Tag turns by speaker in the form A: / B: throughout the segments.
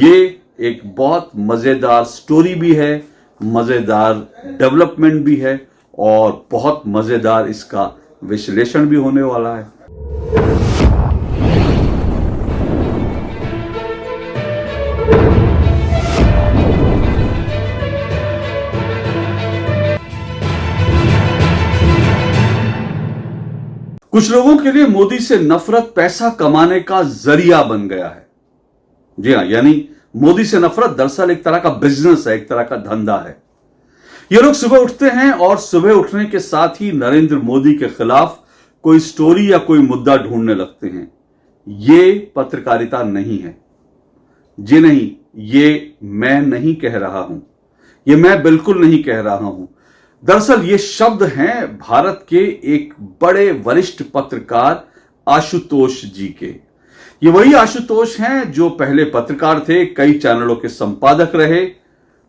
A: ये एक बहुत मजेदार स्टोरी भी है, मजेदार डेवलपमेंट भी है और बहुत मजेदार इसका विश्लेषण भी होने वाला है। कुछ लोगों के लिए मोदी से नफरत पैसा कमाने का जरिया बन गया है। जी हां, यानी मोदी से नफरत दरअसल एक तरह का बिजनेस है, एक तरह का धंधा है। ये लोग सुबह उठते हैं और सुबह उठने के साथ ही नरेंद्र मोदी के खिलाफ कोई स्टोरी या कोई मुद्दा ढूंढने लगते हैं। ये पत्रकारिता नहीं है। जी नहीं, ये मैं नहीं कह रहा हूं, ये मैं बिल्कुल नहीं कह रहा हूं। दरअसल ये शब्द हैं भारत के एक बड़े वरिष्ठ पत्रकार आशुतोष जी के। ये वही आशुतोष हैं जो पहले पत्रकार थे, कई चैनलों के संपादक रहे,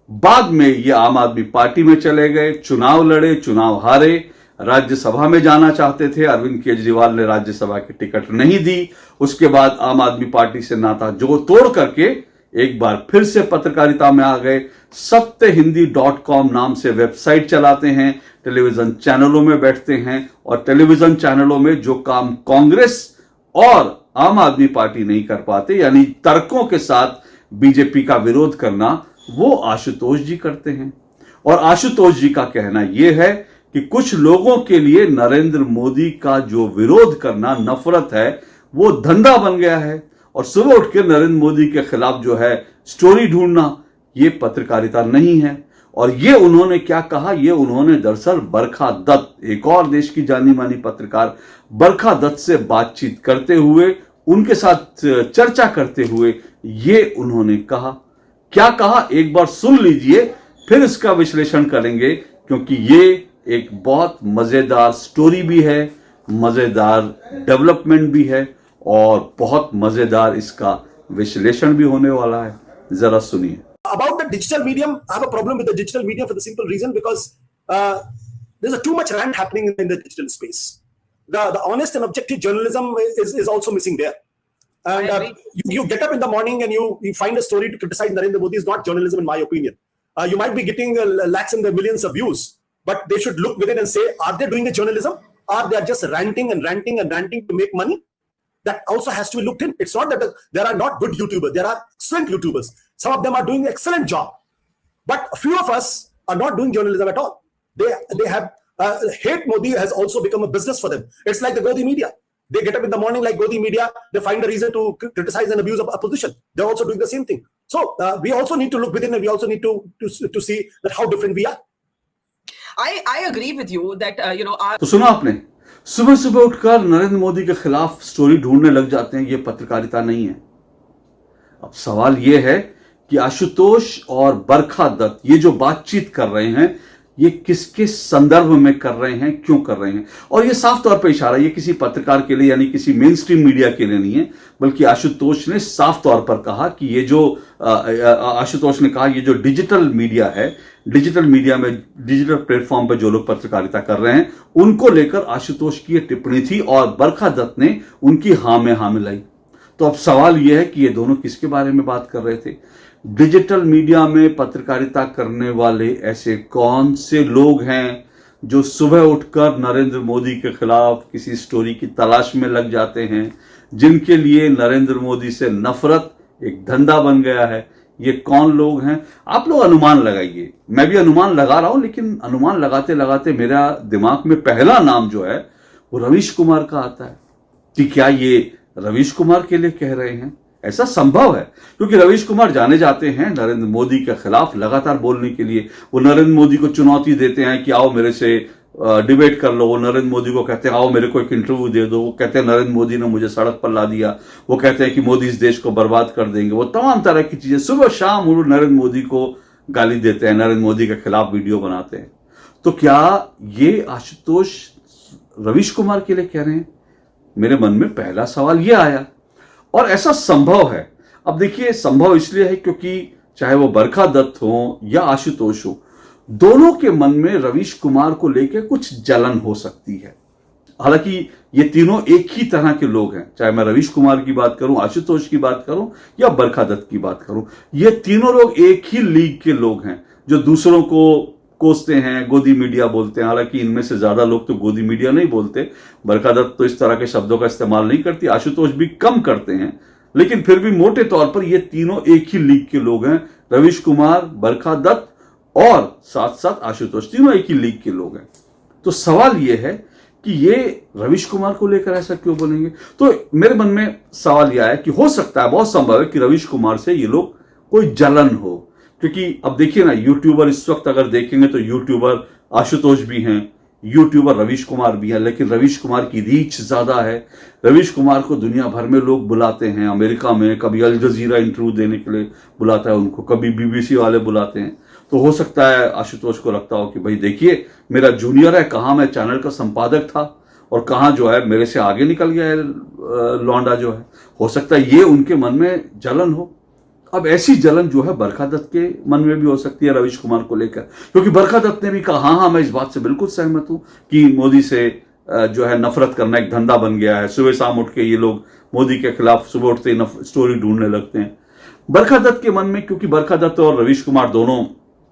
A: बाद में ये आम आदमी पार्टी में चले गए, चुनाव लड़े, चुनाव हारे, राज्यसभा में जाना चाहते थे, अरविंद केजरीवाल ने राज्यसभा की टिकट नहीं दी। उसके बाद आम आदमी पार्टी से नाता जो तोड़ करके एक बार फिर से पत्रकारिता में आ गए। सत्यहिंदी.com नाम से वेबसाइट चलाते हैं, टेलीविजन चैनलों में बैठते हैं और टेलीविजन चैनलों में जो काम कांग्रेस और आम आदमी पार्टी नहीं कर पाते, यानी तर्कों के साथ बीजेपी का विरोध करना, वो आशुतोष जी करते हैं। और आशुतोष जी का कहना यह है कि कुछ लोगों के लिए नरेंद्र मोदी का जो विरोध करना, नफरत है, वो धंधा बन गया है और सुबह उठ के नरेंद्र मोदी के खिलाफ जो है स्टोरी ढूंढना, ये पत्रकारिता नहीं है। और ये उन्होंने क्या कहा, ये उन्होंने दरअसल बरखा दत्त, एक और देश की जानी मानी पत्रकार बरखा दत्त से बातचीत करते हुए, उनके साथ चर्चा करते हुए ये उन्होंने कहा। क्या कहा एक बार सुन लीजिए, फिर इसका विश्लेषण करेंगे, क्योंकि ये एक बहुत मजेदार स्टोरी भी है, मजेदार डेवलपमेंट भी है और बहुत मजेदार इसका विश्लेषण भी होने वाला है। जरा सुनिए।
B: About the digital medium, I have a problem with the digital medium for the simple reason because there's too much rant happening in the digital space. The honest and objective journalism is also missing there. And you get up in the morning and you find a story to criticize Narendra Modi is not journalism in my opinion. You might be getting lakhs and the millions of views, but they should look within and say, are they doing the journalism? Or they are just ranting and ranting and ranting to make money? That also has to be looked in. It's not that there are not good YouTubers. There are excellent YouTubers. Some of them are doing an excellent job. But a few of us are not doing journalism at all. They have hate Modi has also become a business for them. It's like the Godi media. They get up in the morning like Godi media. They find a reason to criticize and abuse of opposition. They're also doing the same thing. So we also need to look within and we also need to see that how different we are.
C: I agree with you that
A: तो सुना आपने, सुबह सुबह उठकर नरेंद्र मोदी के खिलाफ story ढूंढने लग जाते हैं। ये पत्रकारिता नहीं है। अब सवाल यह है कि आशुतोष और बरखा दत्त ये जो बातचीत कर रहे हैं, ये किसके संदर्भ में कर रहे हैं, क्यों कर रहे हैं? और ये साफ तौर पे इशारा ये किसी पत्रकार के लिए, यानी किसी मेन स्ट्रीम मीडिया के लिए नहीं है, बल्कि आशुतोष ने साफ तौर पर कहा कि ये जो आशुतोष ने कहा, ये जो डिजिटल मीडिया है, डिजिटल मीडिया में, डिजिटल प्लेटफॉर्म पर जो लोग पत्रकारिता कर रहे हैं, उनको लेकर आशुतोष की ये टिप्पणी थी और बरखा दत्त ने उनकी हां में हां मिलाई। तो अब सवाल यह है कि ये दोनों किसके बारे में बात कर रहे थे? डिजिटल मीडिया में पत्रकारिता करने वाले ऐसे कौन से लोग हैं जो सुबह उठकर नरेंद्र मोदी के खिलाफ किसी स्टोरी की तलाश में लग जाते हैं, जिनके लिए नरेंद्र मोदी से नफरत एक धंधा बन गया है? ये कौन लोग हैं? आप लोग अनुमान लगाइए। मैं भी अनुमान लगा रहा हूं, लेकिन अनुमान लगाते लगाते मेरा दिमाग में पहला नाम जो है वो रवीश कुमार का आता है कि क्या ये रवीश कुमार के लिए कह रहे हैं? ऐसा संभव है, क्योंकि रवीश कुमार जाने जाते हैं नरेंद्र मोदी के खिलाफ लगातार बोलने के लिए। वो नरेंद्र मोदी को चुनौती देते हैं कि आओ मेरे से डिबेट कर लो। वो नरेंद्र मोदी को कहते हैं आओ मेरे को एक इंटरव्यू दे दो। वो कहते हैं नरेंद्र मोदी ने मुझे सड़क पर ला दिया। वो कहते हैं कि मोदी इस देश को बर्बाद कर देंगे। वो तमाम तरह की चीजें सुबह शाम वो नरेंद्र मोदी को गाली देते हैं, नरेंद्र मोदी के खिलाफ वीडियो बनाते हैं। तो क्या ये आशुतोष रवीश कुमार के लिए कह रहे हैं? मेरे मन में पहला सवाल यह आया। और ऐसा संभव है। अब देखिए, संभव इसलिए है क्योंकि चाहे वो बरखा दत्त हो या आशुतोष हो, दोनों के मन में रवीश कुमार को लेकर कुछ जलन हो सकती है। हालांकि ये तीनों एक ही तरह के लोग हैं, चाहे मैं रवीश कुमार की बात करूं, आशुतोष की बात करूं या बरखा दत्त की बात करूं, ये तीनों लोग एक ही लीग के लोग हैं जो दूसरों को कोसते हैं, गोदी मीडिया बोलते हैं। हालांकि इनमें से ज्यादा लोग तो गोदी मीडिया नहीं बोलते, बरखा दत्त तो इस तरह के शब्दों का इस्तेमाल नहीं करती, आशुतोष भी कम करते हैं, लेकिन फिर भी मोटे तौर पर ये तीनों एक ही लीग के लोग हैं। रवीश कुमार, बरखा दत्त और साथ साथ आशुतोष, तीनों एक ही लीग के लोग हैं। तो सवाल यह है कि ये रवीश कुमार को लेकर ऐसा क्यों बोलेंगे? तो मेरे मन में सवाल यह है कि हो सकता है, बहुत संभव है कि रवीश कुमार से ये लोग कोई जलन हो, क्योंकि अब देखिए ना, यूट्यूबर इस वक्त अगर देखेंगे तो यूट्यूबर आशुतोष भी हैं, यूट्यूबर रवीश कुमार भी है, लेकिन रवीश कुमार की रीच ज्यादा है। रवीश कुमार को दुनिया भर में लोग बुलाते हैं, अमेरिका में कभी अल जजीरा इंटरव्यू देने के लिए बुलाता है उनको, कभी बीबीसी वाले बुलाते हैं। तो हो सकता है आशुतोष को लगता हो कि भाई देखिए, मेरा जूनियर है, कहाँ मैं चैनल का संपादक था और कहाँ जो है मेरे से आगे निकल गया है लौंडा जो है। हो सकता है ये उनके मन में जलन हो। अब ऐसी जलन जो है बरखा दत्त के मन में भी हो सकती है रवीश कुमार को लेकर, क्योंकि बरखा दत्त ने भी कहा हाँ मैं इस बात से बिल्कुल सहमत हूं कि मोदी से जो है नफरत करना एक धंधा बन गया है। सुबह शाम उठ के ये लोग मोदी के खिलाफ सुबह उठते ही स्टोरी ढूंढने लगते हैं बरखा दत्त के मन में, क्योंकि बरखा दत्त और रवीश कुमार दोनों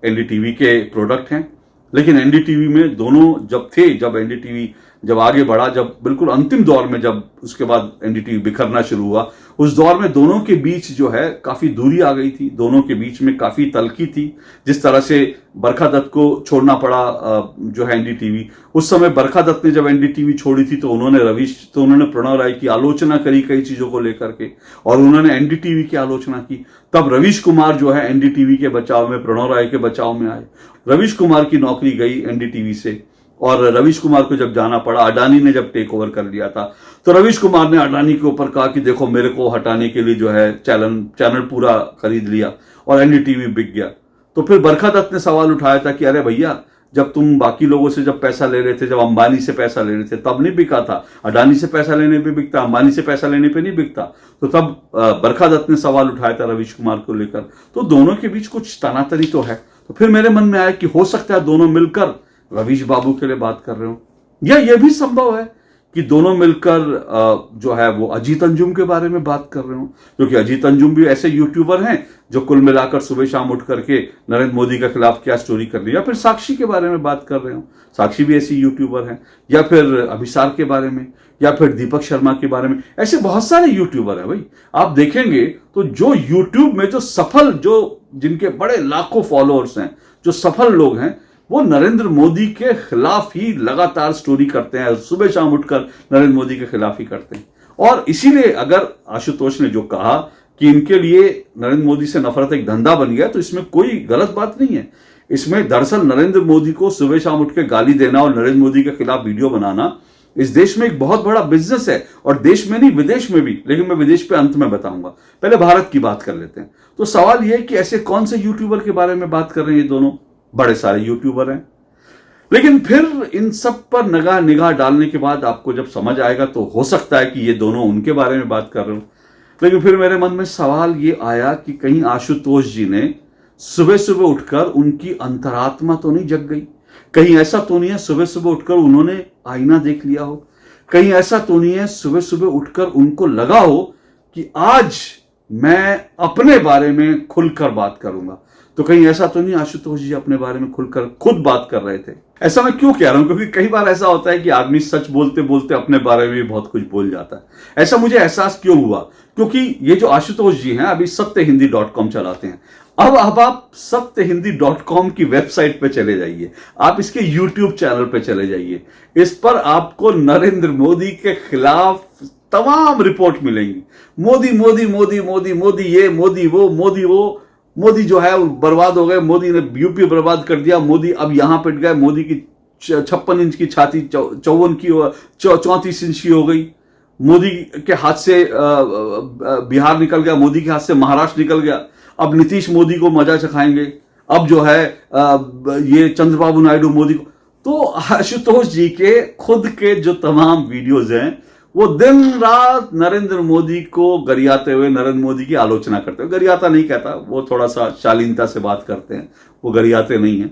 A: एनडीटीवी के प्रोडक्ट हैं। लेकिन एनडीटीवी में दोनों जब थे, जब एनडीटीवी जब आगे बढ़ा, जब बिल्कुल अंतिम दौर में, जब उसके बाद एनडीटीवी बिखरना शुरू हुआ, उस दौर में दोनों के बीच जो है काफी दूरी आ गई थी, दोनों के बीच में काफी तल्खी थी। जिस तरह से बरखा दत्त को छोड़ना पड़ा जो है एनडीटीवी, उस समय बरखा दत्त ने जब एनडीटीवी छोड़ी थी तो उन्होंने प्रणव राय की आलोचना करी कई चीजों को लेकर के, और उन्होंने एनडीटीवी की आलोचना की। तब रवीश कुमार जो है एनडीटीवी के बचाव में, प्रणव राय के बचाव में आए। रवीश कुमार की नौकरी गई एनडीटीवी से, और रवीश कुमार को जब जाना पड़ा, अडानी ने जब टेक ओवर कर लिया था, तो रवीश कुमार ने अडानी के ऊपर कहा कि देखो मेरे को हटाने के लिए जो है चैनल पूरा खरीद लिया और एनडीटीवी बिक गया। तो फिर बरखा दत्त ने सवाल उठाया था कि अरे भैया, जब तुम बाकी लोगों से जब पैसा ले रहे थे, जब अंबानी से पैसा ले रहे थे, तब नहीं बिका था, अडानी से पैसा लेने पे बिकता, अंबानी से पैसा लेने पे नहीं बिकता। तो तब बरखा दत्त ने सवाल उठाया था रवीश कुमार को लेकर। तो दोनों के बीच कुछ तनातनी तो है। तो फिर मेरे मन में आया कि हो सकता है दोनों मिलकर रवीश बाबू के लिए बात कर रहे हो, या यह भी संभव है कि दोनों मिलकर जो है वो अजीत अंजुम के बारे में बात कर रहे हो, क्योंकि अजीत अंजुम भी ऐसे यूट्यूबर हैं जो कुल मिलाकर सुबह शाम उठ करके नरेंद्र मोदी के खिलाफ क्या स्टोरी कर रही है। या फिर साक्षी के बारे में बात कर रहे हो, साक्षी भी ऐसी यूट्यूबर हैं, या फिर अभिसार के बारे में, या फिर दीपक शर्मा के बारे में। ऐसे बहुत सारे यूट्यूबर हैं भाई, आप देखेंगे तो जो यूट्यूब में जो सफल, जो जिनके बड़े लाखों फॉलोअर्स हैं, जो सफल लोग हैं, वो नरेंद्र मोदी के खिलाफ ही लगातार स्टोरी करते हैं, सुबह शाम उठकर नरेंद्र मोदी के खिलाफ ही करते हैं। और इसीलिए अगर आशुतोष ने जो कहा कि इनके लिए नरेंद्र मोदी से नफरत एक धंधा बन गया, तो इसमें कोई गलत बात नहीं है। इसमें दरअसल नरेंद्र मोदी को सुबह शाम उठ के गाली देना और नरेंद्र मोदी के खिलाफ वीडियो बनाना इस देश में एक बहुत बड़ा बिजनेस है, और देश में नहीं विदेश में भी, लेकिन मैं विदेश पे अंत में बताऊंगा, पहले भारत की बात कर लेते हैं। तो सवाल यह है कि ऐसे कौन से यूट्यूबर के बारे में बात कर रहे हैं ये दोनों? बड़े सारे यूट्यूबर हैं। लेकिन फिर इन सब पर निगाह डालने के बाद आपको जब समझ आएगा तो हो सकता है कि ये दोनों उनके बारे में बात कर रहे हो। लेकिन फिर मेरे मन में सवाल ये आया कि कहीं आशुतोष जी ने सुबह सुबह उठकर उनकी अंतरात्मा तो नहीं जग गई? कहीं ऐसा तो नहीं है सुबह सुबह उठकर उन्होंने आईना देख लिया हो? कहीं ऐसा तो नहीं है सुबह सुबह उठकर उनको लगा हो कि आज मैं अपने बारे में खुलकर बात करूंगा? तो कहीं ऐसा तो नहीं आशुतोष जी अपने बारे में खुलकर खुद बात कर रहे थे? ऐसा मैं क्यों कह रहा हूं? क्योंकि कई बार ऐसा होता है कि आदमी सच बोलते बोलते अपने बारे में भी बहुत कुछ बोल जाता है। ऐसा मुझे एहसास क्यों हुआ? क्योंकि ये जो आशुतोष जी हैं अभी सत्यहिंदी.com चलाते हैं। अब आप सत्यहिंदी.com की वेबसाइट पे चले जाइए, आप इसके यूट्यूब चैनल पे चले जाइए, इस पर आपको नरेंद्र मोदी के खिलाफ तमाम रिपोर्ट मिलेंगी। मोदी मोदी मोदी मोदी मोदी ये, मोदी वो, मोदी वो, मोदी जो है बर्बाद हो गए, मोदी ने यूपी बर्बाद कर दिया, मोदी अब यहां पिट गए, मोदी की 56 इंच की छाती 34 इंच की हो गई, मोदी के हाथ से बिहार निकल गया, मोदी के हाथ से महाराष्ट्र निकल गया, अब नीतीश मोदी को मजा चखाएंगे, अब जो है ये चंद्रबाबू नायडू मोदी को। तो आशुतोष जी के खुद के जो तमाम वीडियोज हैं वो दिन रात नरेंद्र मोदी को गरियाते हुए, नरेंद्र मोदी की आलोचना करते हुए, गरियाता नहीं कहता, वो थोड़ा सा शालीनता से बात करते हैं, वो गरियाते नहीं है,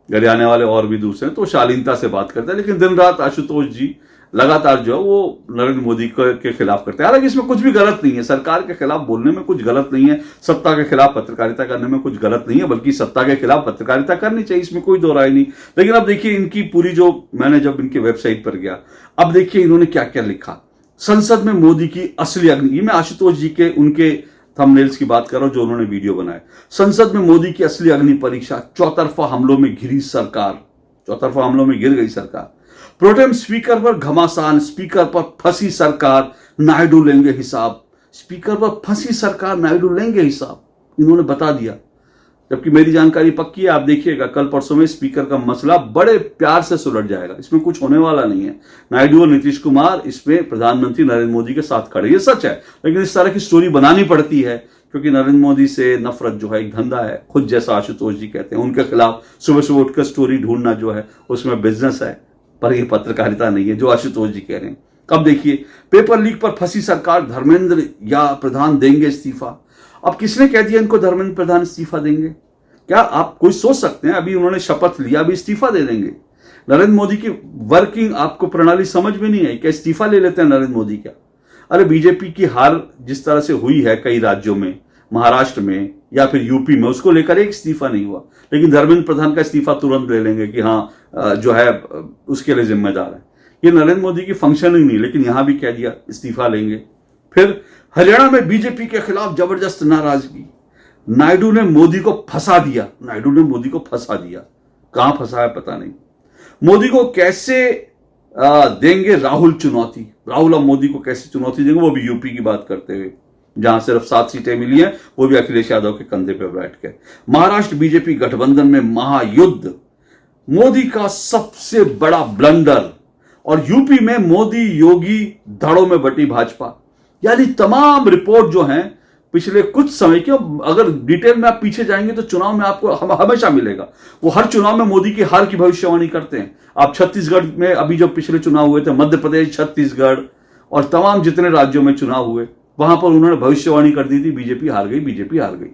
A: गरियाने वाले और भी दूसरे हैं, तो शालीनता से बात करते हैं। लेकिन दिन रात आशुतोष जी लगातार जो है वो नरेंद्र मोदी के खिलाफ करते हैं। हालांकि इसमें कुछ भी गलत नहीं है, सरकार के खिलाफ बोलने में कुछ गलत नहीं है, सत्ता के खिलाफ पत्रकारिता करने में कुछ गलत नहीं है, बल्कि सत्ता के खिलाफ पत्रकारिता करनी चाहिए, इसमें कोई दो राय नहीं। लेकिन अब देखिए इनकी पूरी जो, मैंने जब इनकी वेबसाइट पर गया, अब देखिए इन्होंने क्या क्या लिखा। संसद में मोदी की असली अग्नि, ये मैं आशुतोष जी के उनके थंबनेल्स की बात कर रहा हूं जो उन्होंने वीडियो बनाए। संसद में मोदी की असली अग्नि परीक्षा, चौतरफा हमलों में घिरी सरकार, चौतरफा हमलों में गिर गई सरकार। प्रोटेम स्पीकर पर घमासान, स्पीकर पर फंसी सरकार, नायडू लेंगे हिसाब। स्पीकर पर फंसी सरकार, नायडू लेंगे हिसाब, इन्होंने बता दिया। जबकि मेरी जानकारी पक्की है, आप देखिएगा कल परसों में स्पीकर का मसला बड़े प्यार से सुलझ जाएगा, इसमें कुछ होने वाला नहीं है। नायडू और नीतीश कुमार इसमें प्रधानमंत्री नरेंद्र मोदी के साथ खड़े, ये सच है। लेकिन इस तरह की स्टोरी बनानी पड़ती है क्योंकि नरेंद्र मोदी से नफरत जो है एक धंधा है, खुद जैसा आशुतोष जी कहते हैं। उनके खिलाफ सुबह सुबह उठकर स्टोरी ढूंढना जो है उसमें बिजनेस है, पर यह पत्रकारिता नहीं है जो आशुतोष जी कह रहे हैं। अब देखिए, पेपर लीक पर फंसी सरकार, धर्मेंद्र या प्रधान देंगे इस्तीफा। अब किसने कह दिया इनको धर्मेंद्र प्रधान इस्तीफा देंगे? क्या आप कोई सोच सकते हैं अभी उन्होंने शपथ लिया, अभी इस्तीफा दे देंगे? नरेंद्र मोदी की वर्किंग आपको प्रणाली समझ में नहीं आई क्या? इस्तीफा ले लेते हैं नरेंद्र मोदी क्या? अरे बीजेपी की हार जिस तरह से हुई है कई राज्यों में, महाराष्ट्र में या फिर यूपी में, उसको लेकर एक इस्तीफा नहीं हुआ। लेकिन धर्मेंद्र प्रधान का इस्तीफा तुरंत ले लेंगे कि हाँ जो है उसके लिए जिम्मेदार है। ये नरेंद्र मोदी की फंक्शनिंग नहीं, लेकिन यहां भी कह दिया इस्तीफा लेंगे। फिर हरियाणा में बीजेपी के खिलाफ जबरदस्त नाराजगी, नायडू ने मोदी को फंसा दिया। नायडू ने मोदी को फंसा दिया, कहां फंसा है पता नहीं। मोदी को कैसे देंगे राहुल चुनौती? राहुल अब मोदी को कैसे चुनौती देंगे, वो भी यूपी की बात करते हुए, जहां सिर्फ 7 सीटें मिली हैं, वो भी अखिलेश यादव के कंधे पर बैठ के। महाराष्ट्र बीजेपी गठबंधन में महायुद्ध, मोदी का सबसे बड़ा ब्लंडर। और यूपी में मोदी योगी धड़ों में बटी भाजपा। यानी तमाम रिपोर्ट जो हैं पिछले कुछ समय के, अगर डिटेल में आप पीछे जाएंगे तो चुनाव में आपको हमेशा मिलेगा। वो हर चुनाव में मोदी की हार की भविष्यवाणी करते हैं। आप छत्तीसगढ़ में अभी जो पिछले चुनाव हुए थे, मध्य प्रदेश, छत्तीसगढ़ और तमाम जितने राज्यों में चुनाव हुए, वहां पर उन्होंने भविष्यवाणी कर दी थी बीजेपी हार गई, बीजेपी हार गई।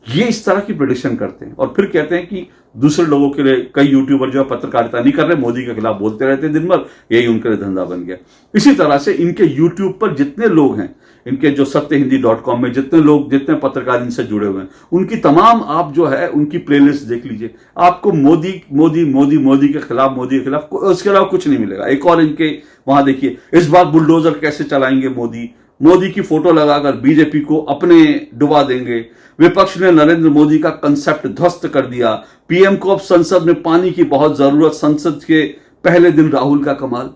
A: ये इस तरह की प्रेडिक्शन करते हैं और फिर कहते हैं कि दूसरे लोगों के लिए, कई यूट्यूबर जो है पत्रकारिता नहीं कर रहे, मोदी के खिलाफ बोलते रहते हैं दिन भर, यही उनके लिए धंधा बन गया। इसी तरह से इनके यूट्यूब पर जितने लोग हैं, इनके जो सत्यहिंदी.com में जितने लोग, जितने पत्रकार इनसे जुड़े हुए हैं, उनकी तमाम आप जो है उनकी प्लेलिस्ट देख लीजिए, आपको मोदी मोदी मोदी मोदी के खिलाफ, मोदी के खिलाफ, उसके अलावा कुछ नहीं मिलेगा। एक और इनके वहां देखिए, इस बार बुलडोजर कैसे चलाएंगे मोदी, मोदी की फोटो लगाकर बीजेपी को अपने डुबा देंगे। विपक्ष ने नरेंद्र मोदी का कंसेप्ट ध्वस्त कर दिया। पीएम को अब संसद में पानी की बहुत जरूरत, संसद के पहले दिन राहुल का कमाल।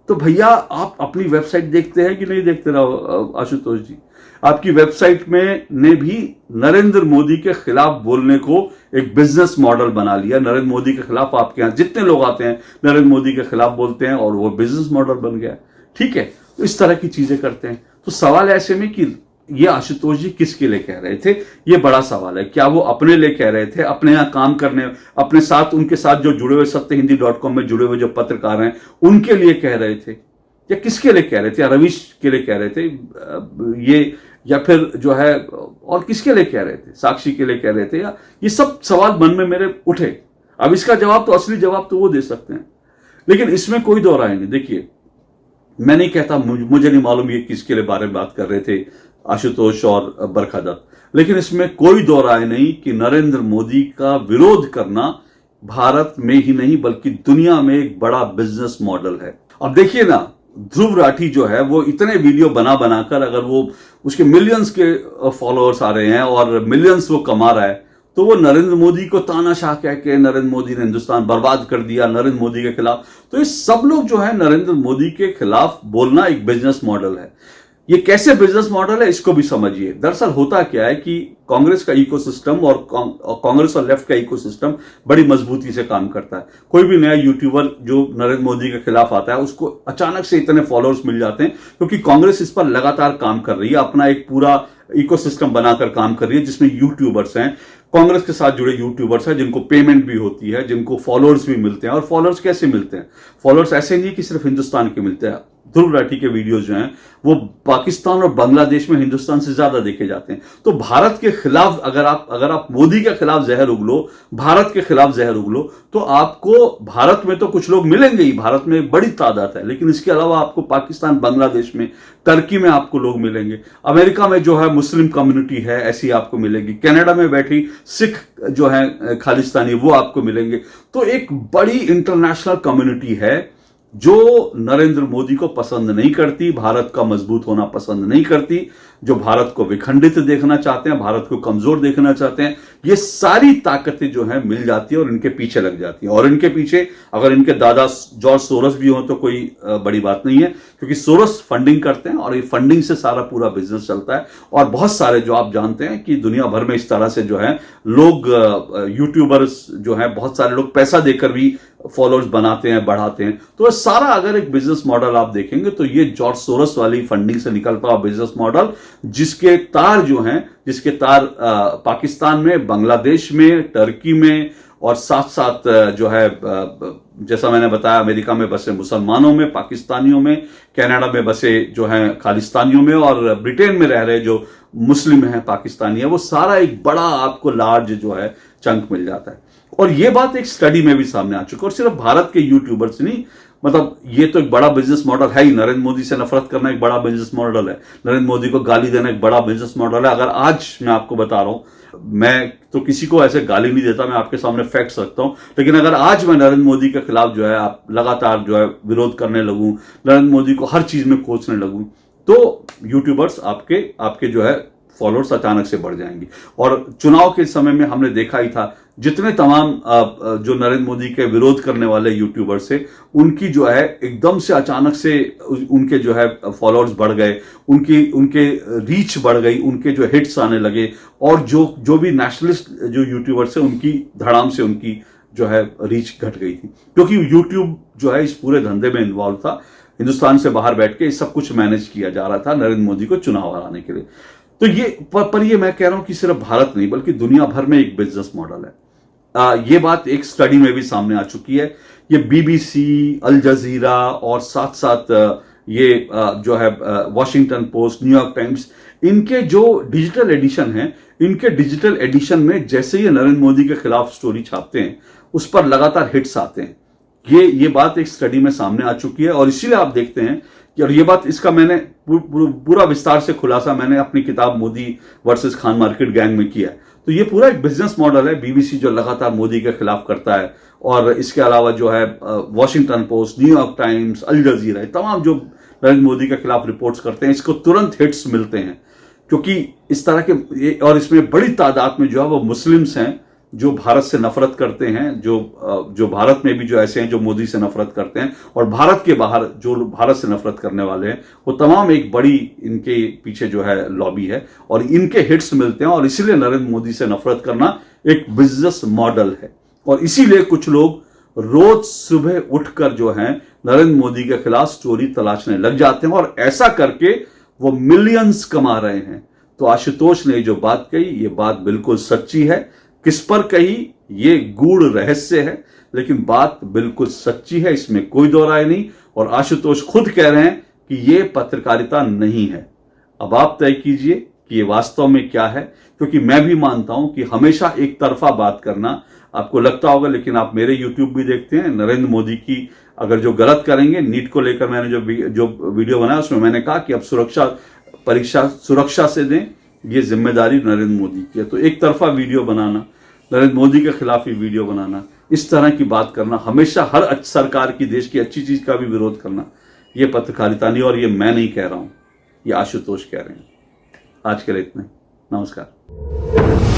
A: तो भैया आप अपनी वेबसाइट देखते हैं कि नहीं देखते रहो आशुतोष जी? आपकी वेबसाइट में ने भी नरेंद्र मोदी के खिलाफ बोलने को एक बिजनेस मॉडल बना लिया। नरेंद्र मोदी के खिलाफ आपके यहां जितने लोग आते हैं नरेंद्र मोदी के खिलाफ बोलते हैं और वो बिजनेस मॉडल बन गया। ठीक है, तो इस तरह की चीजें करते हैं। तो सवाल ऐसे में कि ये आशुतोष जी किसके लिए कह रहे थे, ये बड़ा सवाल है। क्या वो अपने लिए कह रहे थे, अपने यहां काम करने, अपने साथ, उनके साथ जो जुड़े हुए सत्यहिंदी.com में जुड़े हुए जो पत्रकार हैं उनके लिए कह रहे थे, या किसके लिए कह रहे थे? या रवीश के लिए कह रहे थे ये, या फिर जो है और किसके लिए कह रहे थे? साक्षी के लिए कह रहे थे? या ये सब सवाल मन में मेरे उठे। अब इसका जवाब तो, असली जवाब तो वो दे सकते हैं, लेकिन इसमें कोई दो राय नहीं। देखिए, मैं नहीं कहता, मुझे नहीं मालूम ये किसके लिए बारे में बात कर रहे थे आशुतोष और बरखा दत्त, लेकिन इसमें कोई दो राय नहीं कि नरेंद्र मोदी का विरोध करना भारत में ही नहीं बल्कि दुनिया में एक बड़ा बिजनेस मॉडल है। अब देखिए ना, ध्रुव राठी जो है वो इतने वीडियो बनाकर, अगर वो उसके मिलियंस के फॉलोअर्स आ रहे हैं और मिलियंस वो कमा रहा है, तो वो नरेंद्र मोदी को तानाशाह कह के, नरेंद्र मोदी ने हिंदुस्तान बर्बाद कर दिया, नरेंद्र मोदी के खिलाफ, तो ये सब लोग जो है नरेंद्र मोदी के खिलाफ बोलना एक बिजनेस मॉडल है। ये कैसे बिजनेस मॉडल है इसको भी समझिए। दरअसल होता क्या है कि कांग्रेस का इकोसिस्टम और कांग्रेस और लेफ्ट का इकोसिस्टम बड़ी मजबूती से काम करता है। कोई भी नया यूट्यूबर जो नरेंद्र मोदी के खिलाफ आता है उसको अचानक से इतने फॉलोअर्स मिल जाते हैं क्योंकि कांग्रेस इस पर लगातार काम कर रही है, अपना एक पूरा इकोसिस्टम बनाकर काम कर रही है जिसमें यूट्यूबर्स हैं, कांग्रेस के साथ जुड़े यूट्यूबर्स हैं जिनको पेमेंट भी होती है, जिनको फॉलोअर्स भी मिलते हैं। और फॉलोअर्स कैसे मिलते हैं? फॉलोअर्स ऐसे नहीं कि सिर्फ हिंदुस्तान के मिलते हैं, ध्रुव राठी के वीडियोज जो हैं वो पाकिस्तान और बांग्लादेश में हिंदुस्तान से ज्यादा देखे जाते हैं। तो भारत के खिलाफ अगर आप मोदी के खिलाफ जहर उगलो, भारत के खिलाफ जहर उगलो, तो आपको भारत में तो कुछ लोग मिलेंगे ही, भारत में एक बड़ी तादाद है, लेकिन इसके अलावा आपको पाकिस्तान, बांग्लादेश में, टर्की में आपको लोग मिलेंगे, अमेरिका में जो है मुस्लिम कम्युनिटी है ऐसी आपको मिलेगी, कनाडा में बैठी सिख जो है खालिस्तानी वो आपको मिलेंगे। तो एक बड़ी इंटरनेशनल कम्युनिटी है जो नरेंद्र मोदी को पसंद नहीं करती, भारत का मजबूत होना पसंद नहीं करती, जो भारत को विखंडित देखना चाहते हैं, भारत को कमजोर देखना चाहते हैं। ये सारी ताकतें जो हैं मिल जाती है और इनके पीछे लग जाती है। और इनके पीछे अगर इनके दादा जॉर्ज सोरस भी हो तो कोई बड़ी बात नहीं है, क्योंकि सोरस फंडिंग करते हैं और ये फंडिंग से सारा पूरा बिजनेस चलता है। और बहुत सारे जो आप जानते हैं कि दुनिया भर में इस तरह से जो है लोग यूट्यूबर्स जो है बहुत सारे लोग पैसा देकर भी फॉलोअर्स बनाते हैं, बढ़ाते हैं। तो सारा अगर एक बिजनेस मॉडल आप देखेंगे तो ये जॉर्ज सोरस वाली फंडिंग से निकलता हुआ बिजनेस मॉडल, जिसके तार जो हैं, जिसके तार पाकिस्तान में, बांग्लादेश में, टर्की में और साथ साथ जो है जैसा मैंने बताया अमेरिका में बसे मुसलमानों में, पाकिस्तानियों में, कनाडा में बसे जो हैं खालिस्तानियों में और ब्रिटेन में रह रहे जो मुस्लिम हैं पाकिस्तानी है, वो सारा एक बड़ा आपको लार्ज जो है चंक मिल जाता है। और ये बात एक स्टडी में भी सामने आ चुकी है। और सिर्फ भारत के यूट्यूबर्स नहीं, मतलब ये तो एक बड़ा बिजनेस मॉडल है ही। नरेंद्र मोदी से नफरत करना एक बड़ा बिजनेस मॉडल है, नरेंद्र मोदी को गाली देना एक बड़ा बिजनेस मॉडल है। अगर आज मैं आपको बता रहा हूं, मैं तो किसी को ऐसे गाली नहीं देता, मैं आपके सामने फैक्ट्स रखता हूं, लेकिन अगर आज मैं नरेंद्र मोदी के खिलाफ जो है आप लगातार जो है विरोध करने लगूं, नरेंद्र मोदी को हर चीज में कोसने लगूं, तो यूट्यूबर्स आपके जो है फॉलोअर्स अचानक से बढ़ जाएंगे। और चुनाव के समय में हमने देखा ही था, जितने तमाम जो नरेंद्र मोदी के विरोध करने वाले यूट्यूबर्स थे, उनकी जो है एकदम से अचानक से उनके जो है फॉलोअर्स बढ़ गए, उनके रीच बढ़ गई, उनके जो हिट्स आने लगे। और जो भी नेशनलिस्ट जो यूट्यूबर्स है उनकी धड़ाम से उनकी जो है रीच घट गई थी, क्योंकि यूट्यूब जो है इस पूरे धंधे में इन्वॉल्व था। हिंदुस्तान से बाहर बैठ के सब कुछ मैनेज किया जा रहा था नरेंद्र मोदी को चुनाव हराने के लिए। तो ये पर ये मैं कह रहा हूं कि सिर्फ भारत नहीं बल्कि दुनिया भर में एक बिजनेस मॉडल है। ये बात एक स्टडी में भी सामने आ चुकी है। ये बीबीसी, अल जजीरा और साथ साथ ये जो है वॉशिंगटन पोस्ट, न्यूयॉर्क टाइम्स, इनके जो डिजिटल एडिशन है, इनके डिजिटल एडिशन में जैसे ही नरेंद्र मोदी के खिलाफ स्टोरी छापते हैं उस पर लगातार हिट्स आते हैं। ये बात एक स्टडी में सामने आ चुकी है। और इसीलिए आप देखते हैं कि, और ये बात इसका मैंने पूरा विस्तार से खुलासा मैंने अपनी किताब Modi versus Khan market gang में किया है। तो ये पूरा एक बिजनेस मॉडल है। बीबीसी जो लगातार मोदी के खिलाफ करता है, और इसके अलावा जो है वॉशिंगटन पोस्ट, न्यूयॉर्क टाइम्स, अल जजीरा, तमाम जो नरेंद्र मोदी के खिलाफ रिपोर्ट्स करते हैं, इसको तुरंत हिट्स मिलते हैं, क्योंकि इस तरह के, और इसमें बड़ी तादाद में जो है वो मुस्लिम्स हैं जो भारत से नफरत करते हैं, जो भारत में भी जो ऐसे हैं जो मोदी से नफरत करते हैं, और भारत के बाहर जो भारत से नफरत करने वाले हैं, वो तमाम एक बड़ी इनके पीछे जो है लॉबी है, और इनके हिट्स मिलते हैं। और इसीलिए नरेंद्र मोदी से नफरत करना एक बिजनेस मॉडल है। और इसीलिए कुछ लोग रोज सुबह उठकर जो है नरेंद्र मोदी के खिलाफ स्टोरी तलाशने लग जाते हैं, और ऐसा करके वो मिलियंस कमा रहे हैं। तो आशुतोष ने जो बात कही, ये बात बिल्कुल सच्ची है। किस पर कही, ये गूढ़ रहस्य है, लेकिन बात बिल्कुल सच्ची है, इसमें कोई दो राय नहीं। और आशुतोष खुद कह रहे हैं कि ये पत्रकारिता नहीं है। अब आप तय कीजिए कि ये वास्तव में क्या है, क्योंकि मैं भी मानता हूं कि हमेशा एक तरफा बात करना, आपको लगता होगा, लेकिन आप मेरे यूट्यूब भी देखते हैं, नरेंद्र मोदी की अगर जो गलत करेंगे, नीट को लेकर मैंने जो वीडियो बनाया उसमें मैंने कहा कि अब परीक्षा सुरक्षा से दें, ये जिम्मेदारी नरेंद्र मोदी की है। तो एक तरफा वीडियो बनाना, नरेंद्र मोदी के खिलाफ ही वीडियो बनाना, इस तरह की बात करना, हमेशा हर सरकार की, देश की अच्छी चीज का भी विरोध करना, ये पत्रकारिता नहीं। और ये मैं नहीं कह रहा हूं, ये आशुतोष कह रहे हैं। आज के लिए इतना ही। नमस्कार।